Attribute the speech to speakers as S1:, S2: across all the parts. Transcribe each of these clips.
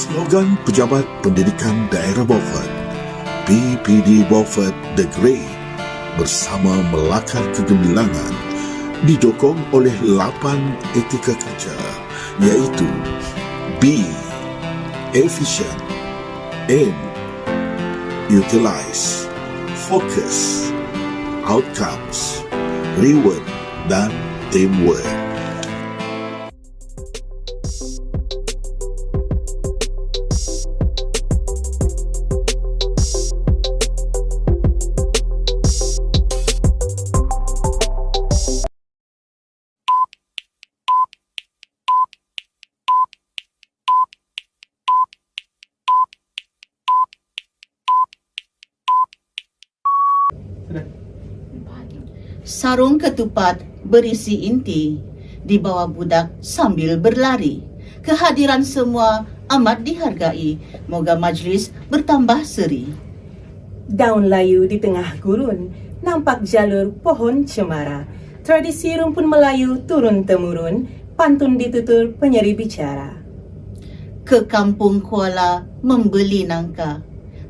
S1: Slogan Pejabat Pendidikan Daerah Beaufort, PPD Beaufort The Great, bersama melakar kegemilangan, didokong oleh 8 etika kerja, iaitu B. Efficient, N. Utilize, Focus, Outcomes, Reward dan Teamwork.
S2: Sarung ketupat berisi inti dibawa budak sambil berlari. Kehadiran semua amat dihargai. Moga majlis bertambah seri.
S3: Daun layu di tengah gurun, nampak jalur pohon cemara. Tradisi rumpun Melayu turun-temurun, pantun ditutur penyeri bicara.
S2: Ke kampung Kuala membeli nangka.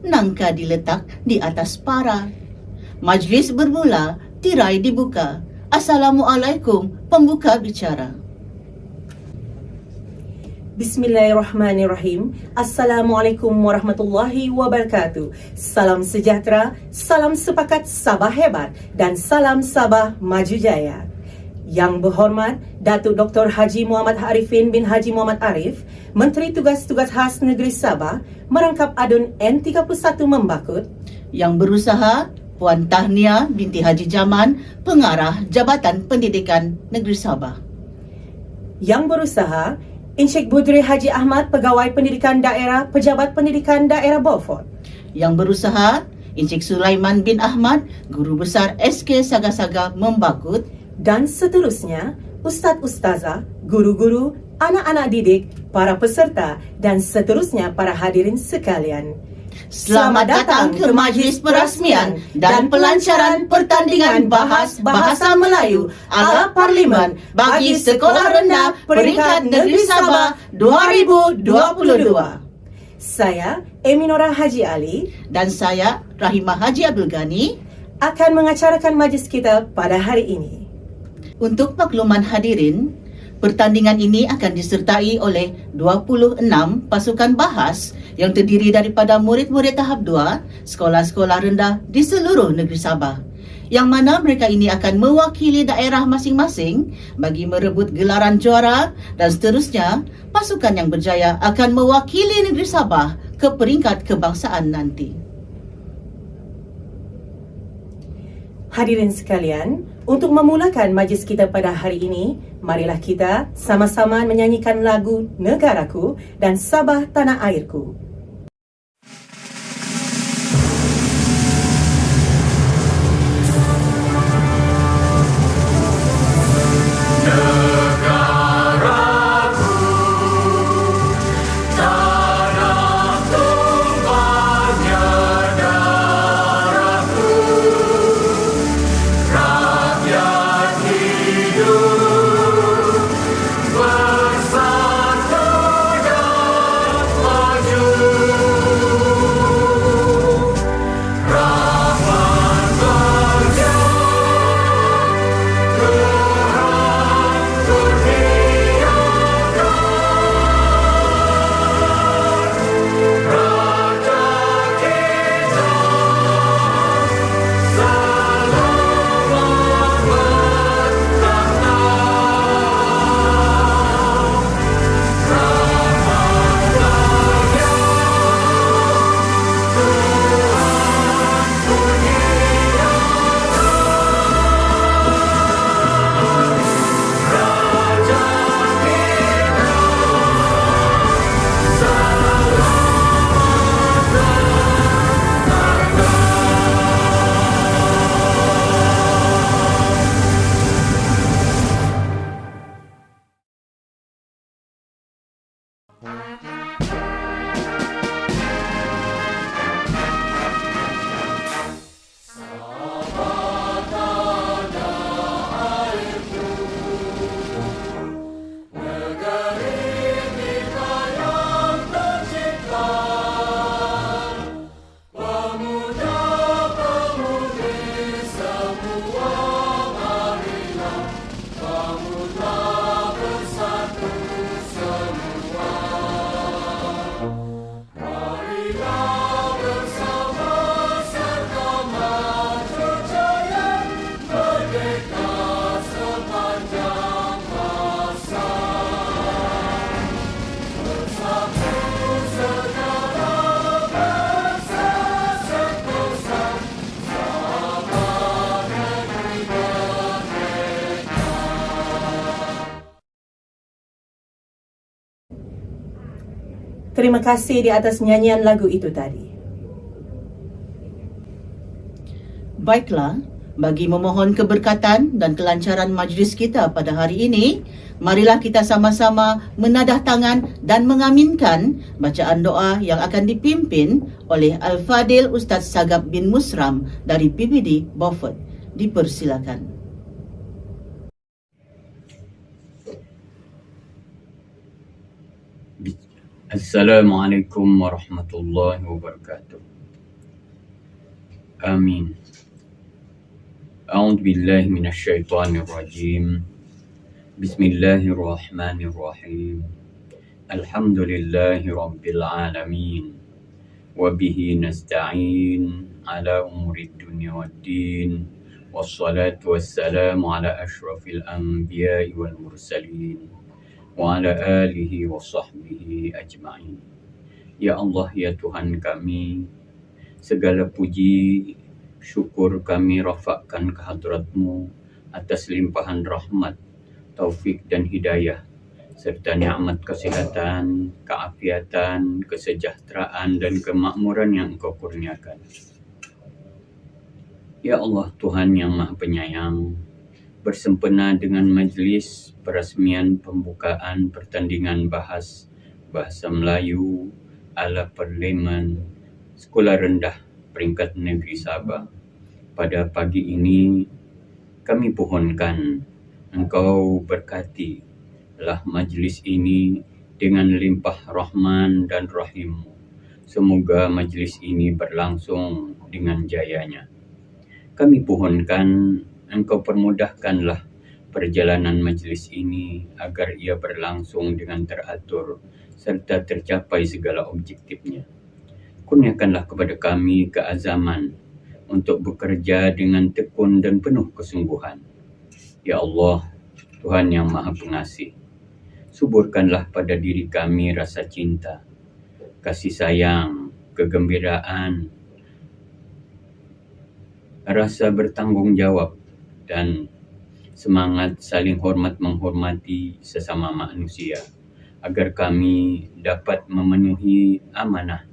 S2: Nangka diletak di atas para. Majlis bermula, tirai dibuka. Assalamualaikum, pembuka bicara.
S3: Bismillahirrahmanirrahim. Assalamualaikum warahmatullahi wabarakatuh. Salam sejahtera, salam sepakat Sabah hebat, dan salam Sabah maju jaya. Yang berhormat Datuk Dr. Haji Muhammad Arifin bin Haji Muhammad Arif, Menteri Tugas-Tugas Khas Negeri Sabah, merangkap adun N31 Membakut.
S2: Yang berusaha Puan Tahniah binti Haji Jaman, Pengarah Jabatan Pendidikan Negeri Sabah.
S3: Yang berusaha Encik Budri Haji Ahmad, Pegawai Pendidikan Daerah, Pejabat Pendidikan Daerah Beaufort.
S2: Yang berusaha Encik Sulaiman bin Ahmad, Guru Besar SK Saga-Saga Membakut.
S3: Dan seterusnya, Ustaz-Ustazah, Guru-Guru, anak-anak didik, para peserta, dan seterusnya para hadirin sekalian.
S2: Selamat datang ke Majlis Perasmian dan Pelancaran Pertandingan Bahas Bahasa Melayu ala Parlimen bagi Sekolah Rendah Peringkat Negeri Sabah 2022.
S3: Saya, Eminora Haji Ali,
S2: Dan saya, Rahimah Haji Abdul Ghani,
S3: akan mengacarakan majlis kita pada hari ini.
S2: Untuk makluman hadirin, pertandingan ini akan disertai oleh 26 pasukan bahas yang terdiri daripada murid-murid tahap 2 sekolah-sekolah rendah di seluruh negeri Sabah, yang mana mereka ini akan mewakili daerah masing-masing bagi merebut gelaran juara, dan seterusnya pasukan yang berjaya akan mewakili negeri Sabah ke peringkat kebangsaan nanti.
S3: Hadirin sekalian, untuk memulakan majlis kita pada hari ini, marilah kita sama-sama menyanyikan lagu Negaraku dan Sabah Tanah Airku.
S4: Bersatu dan maju.
S3: Terima kasih di atas nyanyian lagu itu tadi.
S2: Baiklah, bagi memohon keberkatan dan kelancaran majlis kita pada hari ini, marilah kita sama-sama menadah tangan dan mengaminkan bacaan doa yang akan dipimpin oleh Al-Fadil Ustaz Sagap bin Musram dari PBD Beaufort. Dipersilakan.
S4: Assalamualaikum warahmatullahi wabarakatuh. Amin. A'udzu billahi minasyaitonir rajim. Bismillahirrahmanirrahim. Alhamdulillahi rabbil alamin. Wa bihi nasta'in ala umurid dunya waddin. Wassalatu wassalamu ala asyrafil anbiya'i wal mursalin. Wa ala alihi wa sahbihi ajma'in. Ya Allah, ya Tuhan kami, segala puji syukur kami rafakkan ke hadrat-Mu atas limpahan rahmat, taufik dan hidayah, serta nikmat kesehatan, keafiatan, kesejahteraan dan kemakmuran yang Engkau kurniakan. Ya Allah, Tuhan yang Maha Penyayang, bersempena dengan majlis peresmian pembukaan pertandingan bahasa Melayu ala Parlimen Sekolah Rendah Peringkat Negeri Sabah. Pada pagi ini kami pohonkan Engkau berkatilah majlis ini dengan limpah rahman dan rahim-Mu. Semoga majlis ini berlangsung dengan jayanya. Kami pohonkan Engkau permudahkanlah perjalanan majlis ini agar ia berlangsung dengan teratur serta tercapai segala objektifnya. Kurniakanlah kepada kami keazaman untuk bekerja dengan tekun dan penuh kesungguhan. Ya Allah, Tuhan yang Maha Pengasih, suburkanlah pada diri kami rasa cinta, kasih sayang, kegembiraan, rasa bertanggung jawab, dan semangat saling hormat menghormati sesama manusia, agar kami dapat memenuhi amanah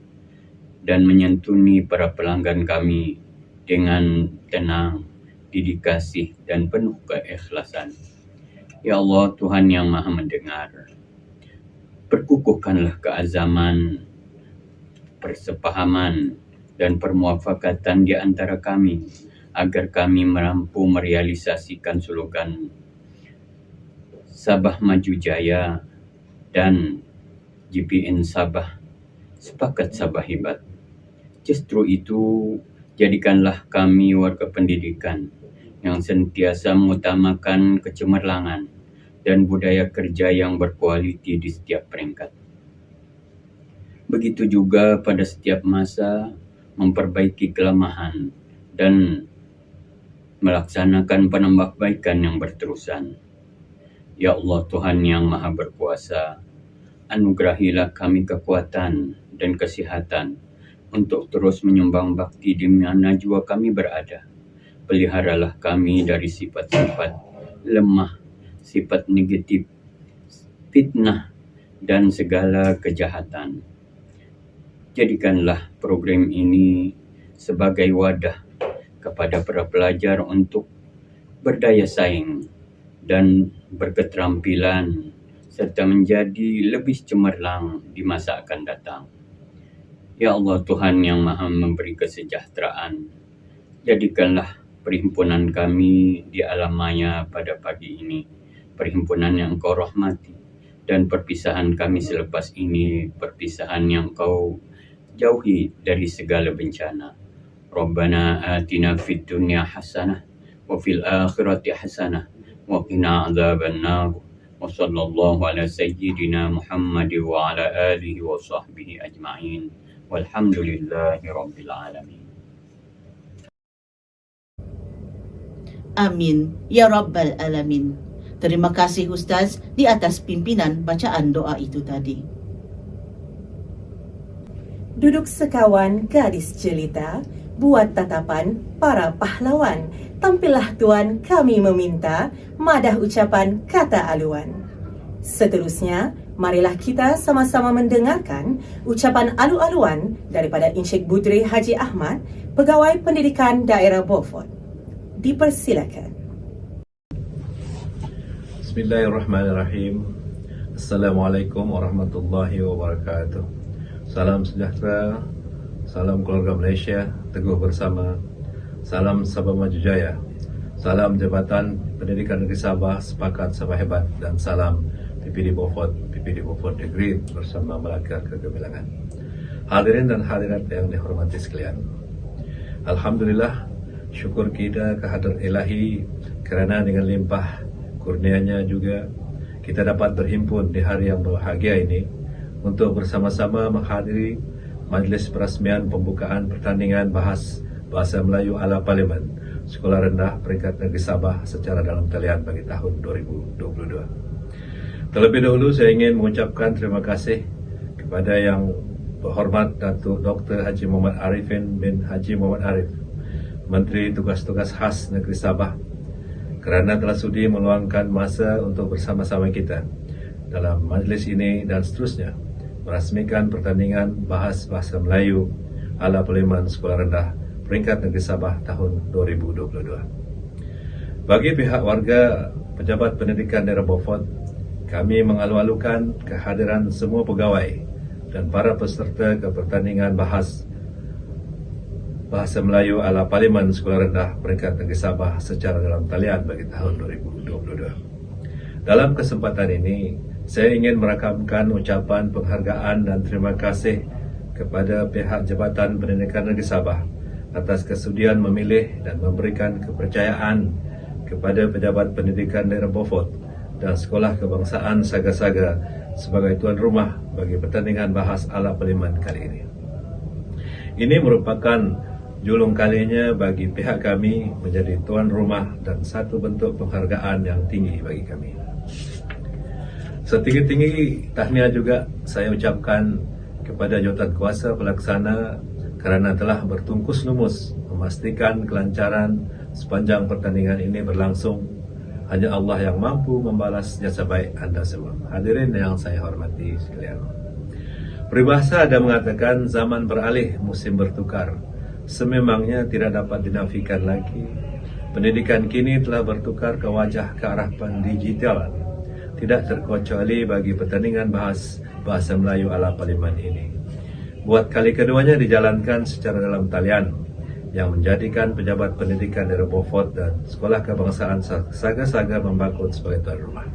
S4: dan menyantuni para pelanggan kami dengan tenang, didik kasih dan penuh keikhlasan. Ya Allah, Tuhan yang Maha Mendengar, perkukuhkanlah keazaman, persepahaman dan permuafakatan di antara kami, agar kami mampu merealisasikan slogan Sabah Maju Jaya dan GPN Sabah, Sepakat Sabah Hebat. Justru itu, jadikanlah kami warga pendidikan yang sentiasa mengutamakan kecemerlangan dan budaya kerja yang berkualiti di setiap peringkat. Begitu juga pada setiap masa memperbaiki kelemahan dan melaksanakan penambahbaikan yang berterusan. Ya Allah, Tuhan yang Maha Berkuasa, anugerahilah kami kekuatan dan kesehatan untuk terus menyumbang bakti di mana jua kami berada. Peliharalah kami dari sifat-sifat lemah, sifat negatif, fitnah, dan segala kejahatan. Jadikanlah program ini sebagai wadah kepada para pelajar untuk berdaya saing dan berketerampilan serta menjadi lebih cemerlang di masa akan datang. Ya Allah, Tuhan yang Maha memberi kesejahteraan, jadikanlah perhimpunan kami di alam maya pada pagi ini perhimpunan yang Engkau rahmati, dan perpisahan kami selepas ini perpisahan yang Engkau jauhi dari segala bencana. Rabbana atina fid dunya hasanah wa fil akhirati hasanah wa qina adzabannar. Wa sallallahu ala sayyidina Muhammad wa ala alihi wa sahbihi ajma'in. Walhamdulillahi rabbil alamin.
S2: Amin ya Rabbal Alamin. Terima kasih Ustaz di atas pimpinan bacaan doa itu tadi.
S3: Duduk sekawan gadis jelita, buat tatapan para pahlawan. Tampillah Tuan kami meminta, madah ucapan kata aluan. Seterusnya, Marilah kita sama-sama mendengarkan ucapan alu-aluan daripada Encik Budri Haji Ahmad, Pegawai Pendidikan Daerah Beaufort. Dipersilakan.
S5: Bismillahirrahmanirrahim. Assalamualaikum warahmatullahi wabarakatuh. Salam sejahtera, salam keluarga Malaysia, teguh bersama, salam Sabah Maju Jaya, salam Jabatan Pendidikan Negeri Sabah, sepakat Sabah hebat, dan salam PPD Beaufort Degree bersama Melaka Kegemilangan. Hadirin dan hadirat yang dihormati sekalian, Alhamdulillah, syukur kita kehadrat Ilahi kerana dengan limpah kurnianya juga kita dapat berhimpun di hari yang berbahagia ini untuk bersama-sama menghadiri majlis perasmian pembukaan pertandingan Bahasa Melayu ala Parlimen Sekolah Rendah Peringkat Negeri Sabah secara dalam talian bagi tahun 2022. Terlebih dahulu saya ingin mengucapkan terima kasih kepada Yang Berhormat Datuk Dr. Haji Muhammad Arifin bin Haji Muhammad Arif, Menteri Tugas-Tugas Khas Negeri Sabah, kerana telah sudi meluangkan masa untuk bersama-sama kita dalam majlis ini dan seterusnya merasmikan pertandingan Bahasa Melayu ala Parlimen Sekolah Rendah Peringkat Negeri Sabah tahun 2022. Bagi pihak warga pejabat pendidikan daerah Beaufort, kami mengalu-alukan kehadiran semua pegawai dan para peserta ke pertandingan Bahasa Melayu ala Parlimen Sekolah Rendah Peringkat Negeri Sabah secara dalam talian bagi tahun 2022. Dalam kesempatan ini, saya ingin merakamkan ucapan penghargaan dan terima kasih kepada pihak Jabatan Pendidikan Negeri Sabah atas kesudian memilih dan memberikan kepercayaan kepada pejabat pendidikan daerah Beaufort dan Sekolah Kebangsaan Saga-Saga sebagai tuan rumah bagi pertandingan Bahasa ala Parlimen kali ini. Ini merupakan julung kalinya bagi pihak kami menjadi tuan rumah dan satu bentuk penghargaan yang tinggi bagi kami. Setinggi-tinggi tahniah juga saya ucapkan kepada jawatan kuasa pelaksana kerana telah bertungkus lumus memastikan kelancaran sepanjang pertandingan ini berlangsung. Hanya Allah yang mampu membalas jasa baik anda semua. Hadirin yang saya hormati sekalian. Peribahasa ada mengatakan zaman beralih, musim bertukar. Sememangnya tidak dapat dinafikan lagi. Pendidikan kini telah bertukar ke wajah ke arah pendigitalan. Tidak terkecuali bagi pertandingan Bahasa Melayu ala Parlimen ini. Buat kali keduanya dijalankan secara dalam talian yang menjadikan pejabat pendidikan daerah Beaufort dan Sekolah Kebangsaan Saga-Saga membakut sebagai tuan rumah.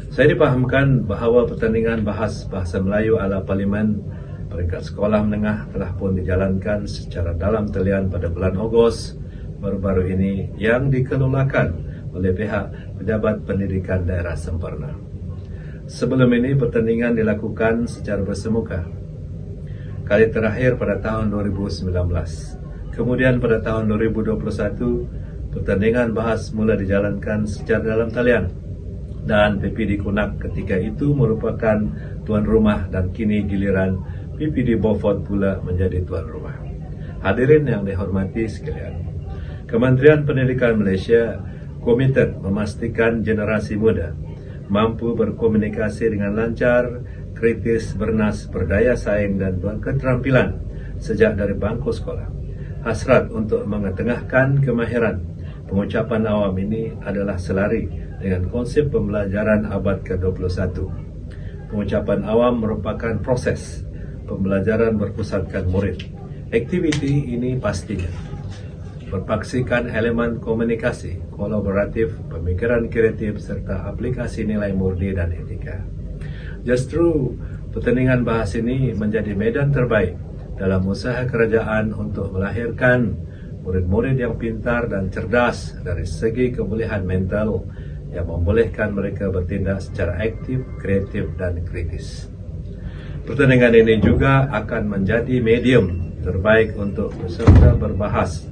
S5: Saya dipahamkan bahawa pertandingan Bahasa Melayu ala Parlimen peringkat sekolah menengah telah pun dijalankan secara dalam talian pada bulan Ogos baru-baru ini yang dikelolakan oleh pihak pejabat pendidikan daerah sempurna. Sebelum ini pertandingan dilakukan secara bersemuka. Kali terakhir pada tahun 2019. Kemudian pada tahun 2021 pertandingan mula dijalankan secara dalam talian. Dan PPD Kunak ketika itu merupakan tuan rumah dan kini giliran PPD Beaufort pula menjadi tuan rumah. Hadirin yang dihormati sekalian, Kementerian Pendidikan Malaysia komited memastikan generasi muda mampu berkomunikasi dengan lancar, kritis, bernas, berdaya saing dan berketerampilan sejak dari bangku sekolah. Hasrat untuk mengetengahkan kemahiran pengucapan awam ini adalah selari dengan konsep pembelajaran abad ke-21. Pengucapan awam merupakan proses pembelajaran berpusatkan murid. Aktiviti ini pastinya berpaksikan elemen komunikasi, kolaboratif, pemikiran kreatif serta aplikasi nilai murni dan etika. Justru pertandingan bahasa ini menjadi medan terbaik dalam usaha kerajaan untuk melahirkan murid-murid yang pintar dan cerdas dari segi kebolehan mental yang membolehkan mereka bertindak secara aktif, kreatif dan kritis. Pertandingan ini juga akan menjadi medium terbaik untuk peserta berbahas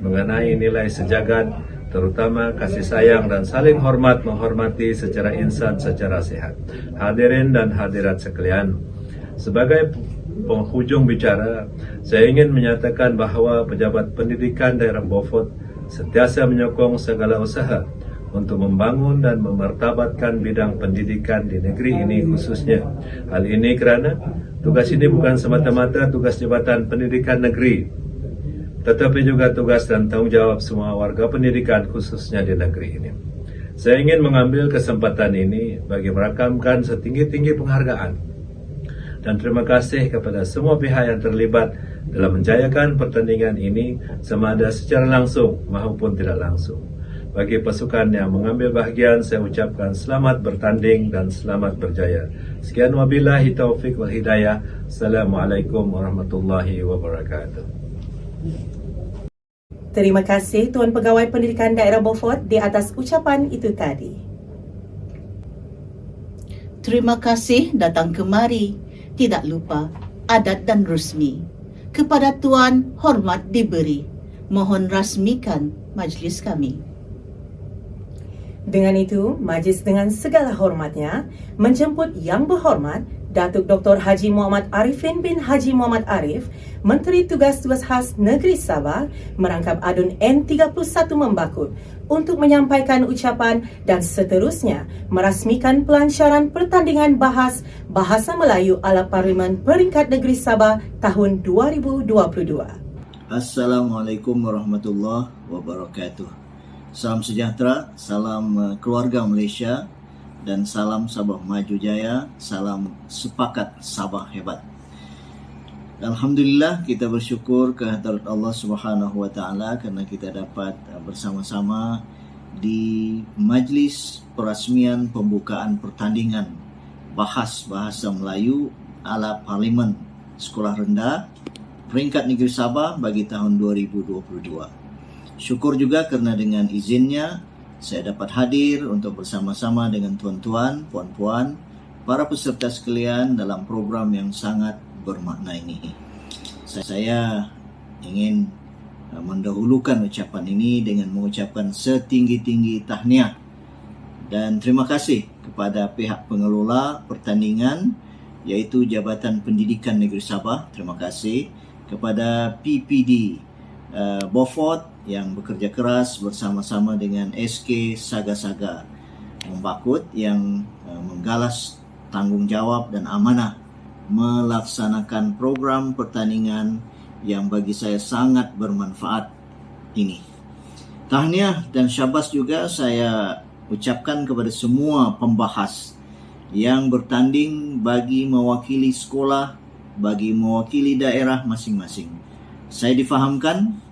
S5: mengenai nilai sejagat, terutama kasih sayang dan saling hormat menghormati secara insan secara sehat. Hadirin dan hadirat sekalian, sebagai penghujung bicara, saya ingin menyatakan bahawa pejabat pendidikan daerah Beaufort sentiasa menyokong segala usaha untuk membangun dan memartabatkan bidang pendidikan di negeri ini khususnya. Hal ini kerana tugas ini bukan semata-mata tugas Jabatan Pendidikan Negeri, tetapi juga tugas dan tanggungjawab semua warga pendidikan khususnya di negeri ini. Saya ingin mengambil kesempatan ini bagi merakamkan setinggi-tinggi penghargaan dan terima kasih kepada semua pihak yang terlibat dalam menjayakan pertandingan ini sama ada secara langsung maupun tidak langsung. Bagi pasukan yang mengambil bahagian, saya ucapkan selamat bertanding dan selamat berjaya. Sekian wabillahi taufik wal hidayah. Assalamualaikum warahmatullahi wabarakatuh.
S3: Terima kasih Tuan Pegawai Pendidikan Daerah Beaufort di atas ucapan itu tadi.
S2: Terima kasih datang kemari. Tidak lupa adat dan resmi. Kepada Tuan hormat diberi. Mohon rasmikan majlis kami.
S3: Dengan itu, majlis dengan segala hormatnya menjemput Yang Berhormat Datuk Dr. Haji Muhammad Arifin bin Haji Muhammad Arif, Menteri Tugas-Tugas Khas Negeri Sabah, merangkap adun N31 Membakut untuk menyampaikan ucapan dan seterusnya merasmikan pelancaran pertandingan bahas Bahasa Melayu ala Parlimen Peringkat Negeri Sabah tahun 2022.
S6: Assalamualaikum warahmatullahi wabarakatuh. Salam sejahtera, salam keluarga Malaysia dan salam Sabah Maju Jaya, salam sepakat Sabah hebat. Alhamdulillah, kita bersyukur kehadirat Allah Subhanahu wa taala kerana kita dapat bersama-sama di majlis perasmian pembukaan pertandingan bahas Bahasa Melayu ala Parlimen Sekolah Rendah Peringkat Negeri Sabah bagi tahun 2022. Syukur juga kerana dengan izinnya saya dapat hadir untuk bersama-sama dengan tuan-tuan, puan-puan, para peserta sekalian dalam program yang sangat bermakna ini. Saya ingin mendahulukan ucapan ini dengan mengucapkan setinggi-tinggi tahniah dan terima kasih kepada pihak pengelola pertandingan iaitu Jabatan Pendidikan Negeri Sabah. Terima kasih kepada PPD Beaufort yang bekerja keras bersama-sama dengan SK Saga-Saga Membakut yang menggalas tanggungjawab dan amanah melaksanakan program pertandingan yang bagi saya sangat bermanfaat ini. Tahniah dan syabas juga saya ucapkan kepada semua pembahas yang bertanding bagi mewakili sekolah, bagi mewakili daerah masing-masing. Saya difahamkan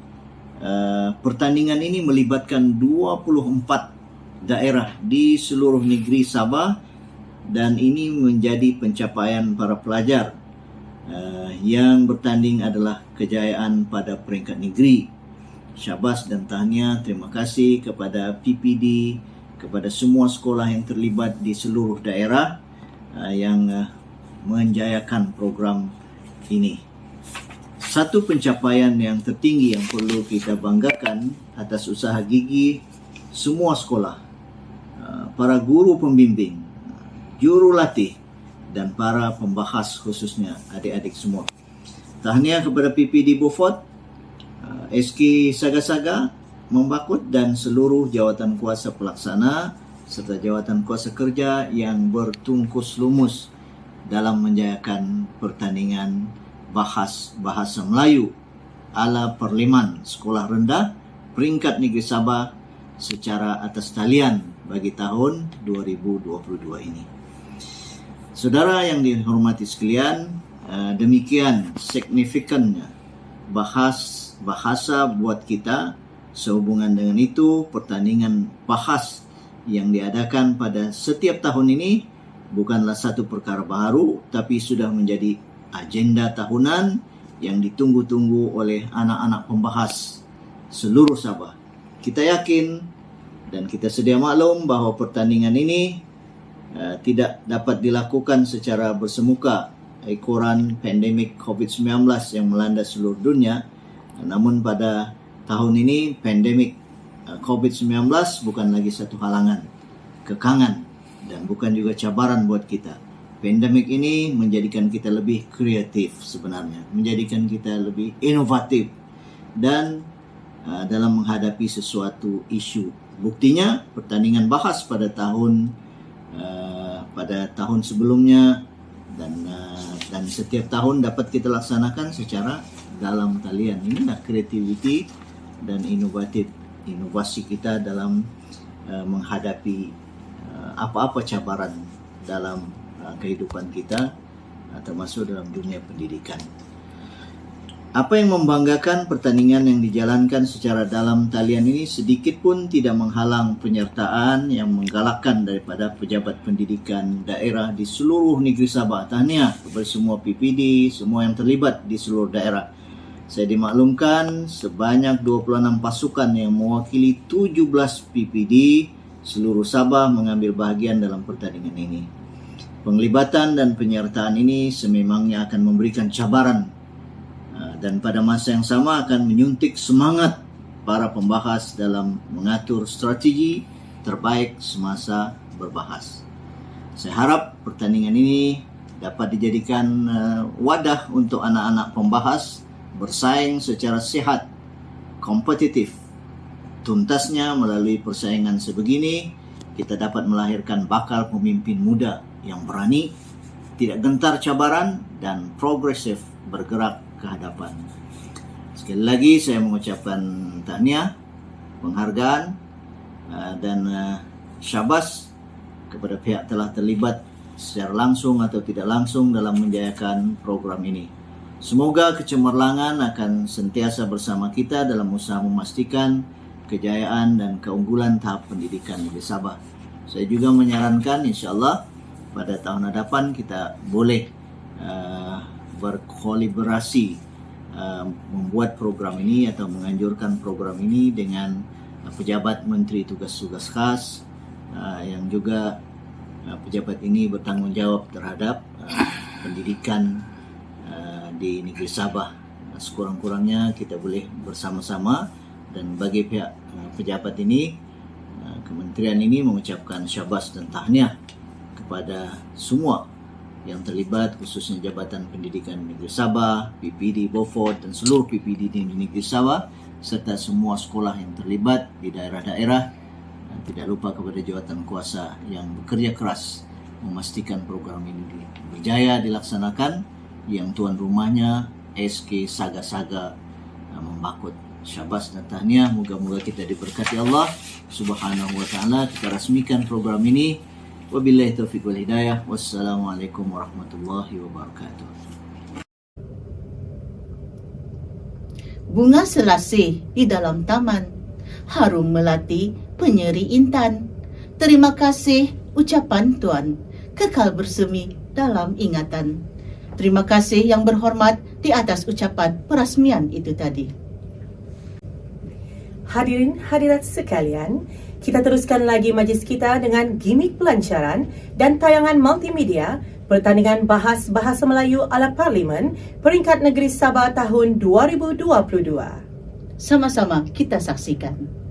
S6: pertandingan ini melibatkan 24 daerah di seluruh negeri Sabah dan ini menjadi pencapaian para pelajar yang bertanding adalah kejayaan pada peringkat negeri. Syabas dan tahniah, terima kasih kepada PPD, kepada semua sekolah yang terlibat di seluruh daerah yang menjayakan program ini. Satu pencapaian yang tertinggi yang perlu kita banggakan atas usaha gigih semua sekolah, para guru pembimbing, jurulatih dan para pembahas khususnya adik-adik semua. Tahniah kepada PPD Beaufort, SK Saga-Saga Membakut dan seluruh jawatan kuasa pelaksana serta jawatan kuasa kerja yang bertungkus lumus dalam menjayakan pertandingan bahas Bahasa Melayu ala Parlimen Sekolah Rendah Peringkat Negeri Sabah secara atas talian bagi tahun 2022 ini. Saudara yang dihormati sekalian, demikian signifikannya bahasa buat kita. Sehubungan dengan itu, pertandingan bahas yang diadakan pada setiap tahun ini bukanlah satu perkara baru, tapi sudah menjadi agenda tahunan yang ditunggu-tunggu oleh anak-anak pembahas seluruh Sabah. Kita yakin dan kita sedia maklum bahawa pertandingan ini tidak dapat dilakukan secara bersemuka ekoran pandemik COVID-19 yang melanda seluruh dunia. Namun pada tahun ini pandemik COVID-19 bukan lagi satu halangan, kekangan dan bukan juga cabaran buat kita. Pandemik ini menjadikan kita lebih kreatif sebenarnya, menjadikan kita lebih inovatif dan dalam menghadapi sesuatu isu Buktinya pertandingan bahas pada tahun sebelumnya dan setiap tahun dapat kita laksanakan secara dalam talian. Inilah kreativiti dan inovasi kita dalam menghadapi apa-apa cabaran dalam kehidupan kita, termasuk dalam dunia pendidikan. Apa yang membanggakan, pertandingan yang dijalankan secara dalam talian ini sedikit pun tidak menghalang penyertaan yang menggalakkan daripada pejabat pendidikan daerah di seluruh negeri Sabah. Tahniah kepada semua PPD, semua yang terlibat di seluruh daerah. Saya dimaklumkan sebanyak 26 pasukan yang mewakili 17 PPD seluruh Sabah mengambil bahagian dalam pertandingan ini. Penglibatan dan penyertaan ini sememangnya akan memberikan cabaran dan pada masa yang sama akan menyuntik semangat para pembahas dalam mengatur strategi terbaik semasa berbahas. Saya harap pertandingan ini dapat dijadikan wadah untuk anak-anak pembahas bersaing secara sehat, kompetitif. Tuntasnya melalui persaingan sebegini, kita dapat melahirkan bakal pemimpin muda yang berani, tidak gentar cabaran, dan progresif bergerak ke hadapan. Sekali lagi saya mengucapkan tahniah, penghargaan dan syabas kepada pihak telah terlibat secara langsung atau tidak langsung dalam menjayakan program ini. Semoga kecemerlangan akan sentiasa bersama kita dalam usaha memastikan kejayaan dan keunggulan tahap pendidikan di Sabah. Saya juga menyarankan insyaAllah pada tahun hadapan kita boleh berkolaborasi membuat program ini atau menganjurkan program ini dengan pejabat menteri tugas-tugas khas yang juga pejabat ini bertanggung jawab terhadap pendidikan di negeri Sabah. Sekurang-kurangnya kita boleh bersama-sama, dan bagi pihak pejabat ini, kementerian ini mengucapkan syabas dan tahniah kepada semua yang terlibat, khususnya Jabatan Pendidikan Negeri Sabah, PPD Beaufort dan seluruh PPD di negeri Sabah, serta semua sekolah yang terlibat di daerah-daerah. Dan tidak lupa kepada jawatan kuasa yang bekerja keras memastikan program ini berjaya dilaksanakan, yang tuan rumahnya SK Saga-Saga Membakut. Syabas dan tahniah, moga-moga kita diberkati Allah Subhanahu wa taala. Kita rasmikan program ini. Wabillahi taufiq wal hidayah. Wassalamualaikum warahmatullahi wabarakatuh.
S2: Bunga selasih di dalam taman, harum melati penyeri intan. Terima kasih ucapan Tuan, kekal bersemi dalam ingatan. Terima kasih yang berhormat di atas ucapan perasmian itu tadi.
S3: Hadirin hadirat sekalian, kita teruskan lagi majlis kita dengan gimik pelancaran dan tayangan multimedia pertandingan bahas Bahasa Melayu ala Parlimen peringkat negeri Sabah tahun 2022.
S2: Sama-sama kita saksikan.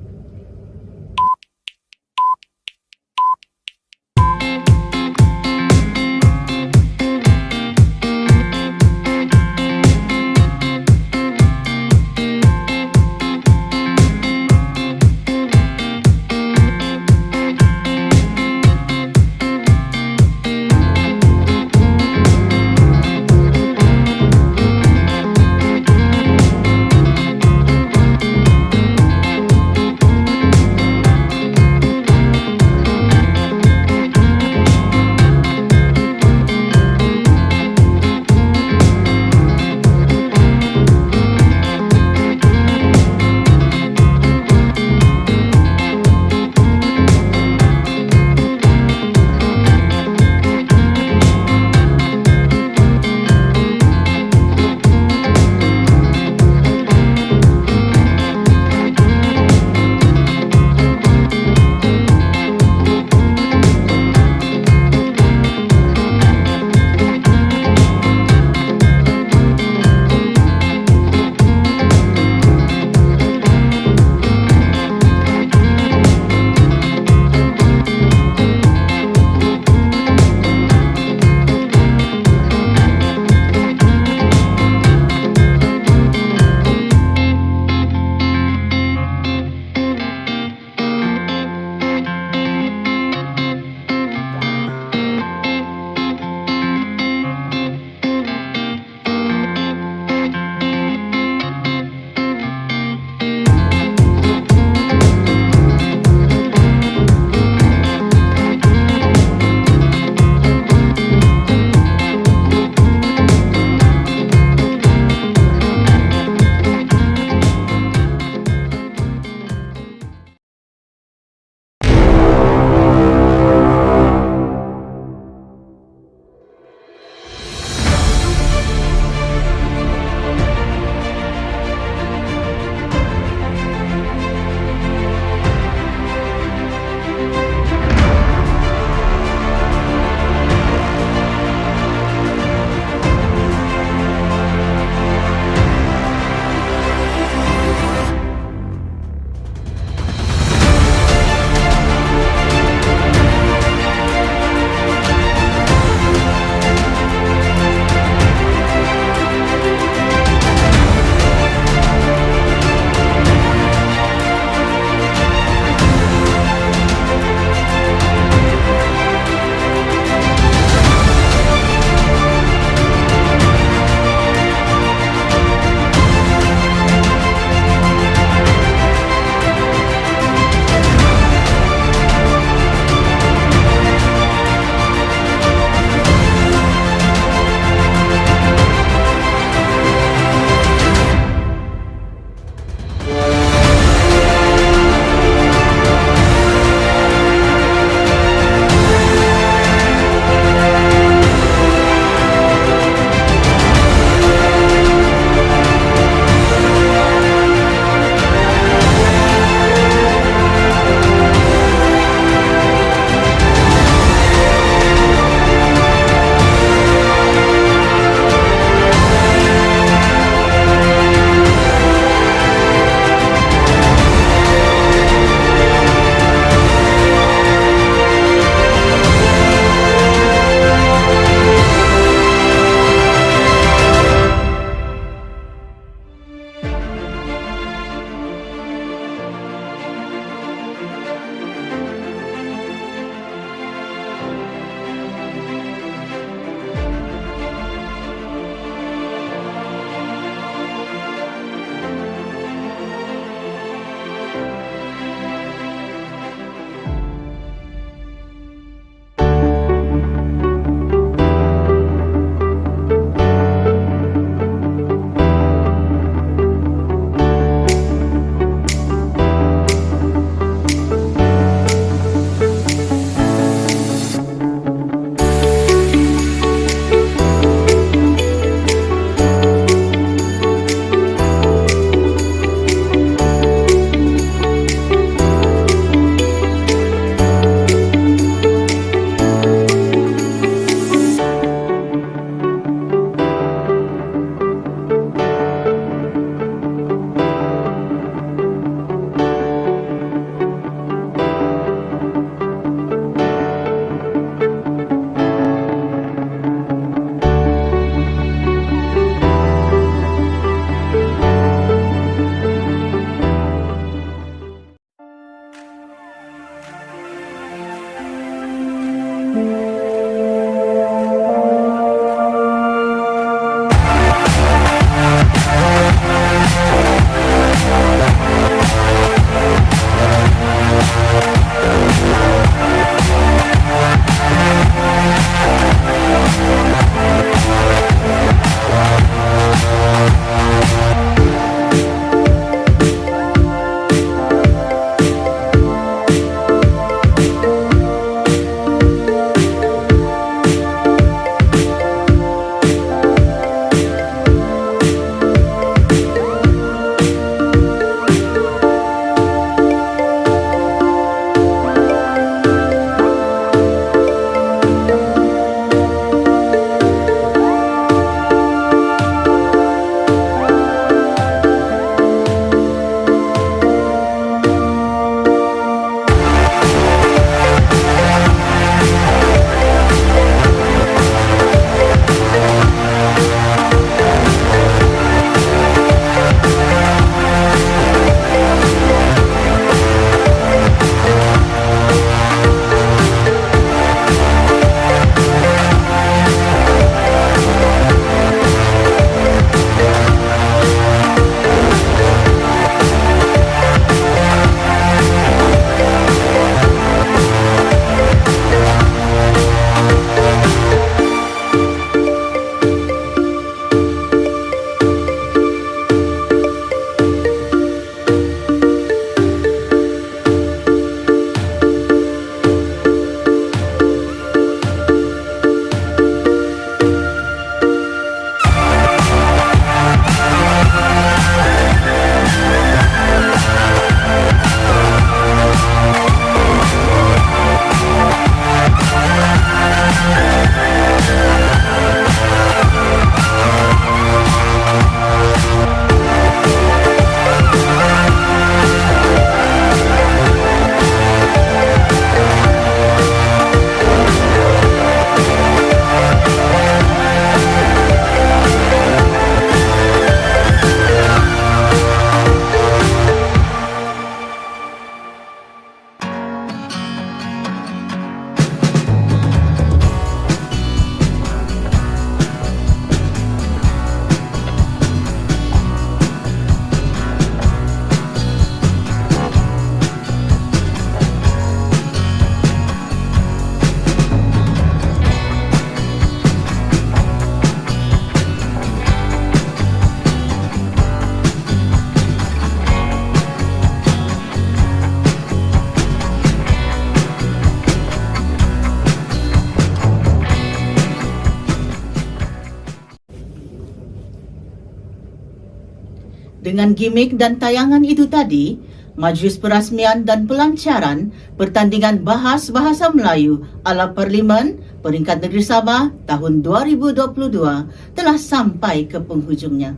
S2: Dengan gimmick dan tayangan itu tadi, Majlis Perasmian dan Pelancaran Pertandingan Bahas Bahasa Melayu ala Parlimen Peringkat Negeri Sabah tahun 2022 telah sampai ke penghujungnya.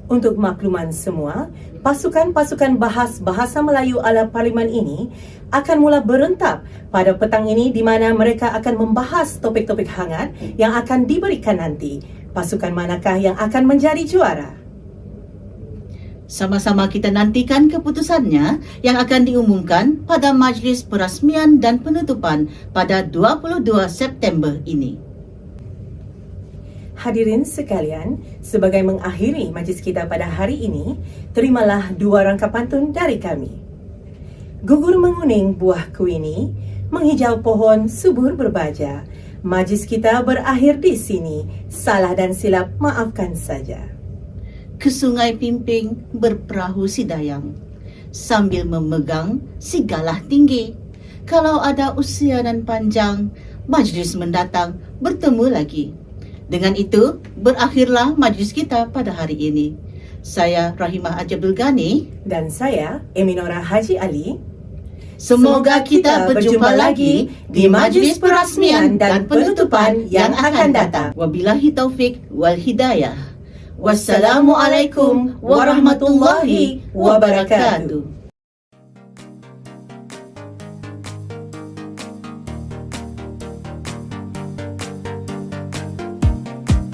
S3: Untuk makluman semua, pasukan-pasukan bahas bahasa Melayu ala Parlimen ini akan mula berentak pada petang ini di mana mereka akan membahas topik-topik hangat yang akan diberikan nanti. Pasukan manakah yang akan menjadi juara?
S2: Sama-sama kita nantikan keputusannya yang akan diumumkan pada Majlis Perasmian dan Penutupan pada 22 September ini.
S3: Hadirin sekalian, sebagai mengakhiri majlis kita pada hari ini, terimalah dua rangka pantun dari kami. Gugur menguning buah kuini, menghijau pohon subur berbaja. Majlis kita berakhir di sini, salah dan silap maafkan saja.
S2: Ke Sungai Pimping berperahu si dayang, sambil memegang si galah tinggi. Kalau ada usia dan panjang, majlis mendatang bertemu lagi. Dengan itu, berakhirlah majlis kita pada hari ini. Saya Rahimah Haji Abdul Ghani
S3: Dan saya, Eminora Haji Ali.
S2: Semoga kita berjumpa lagi di Majlis Perasmian dan Penutupan yang akan datang. Wabillahi taufik wal hidayah. Wassalamualaikum warahmatullahi wabarakatuh.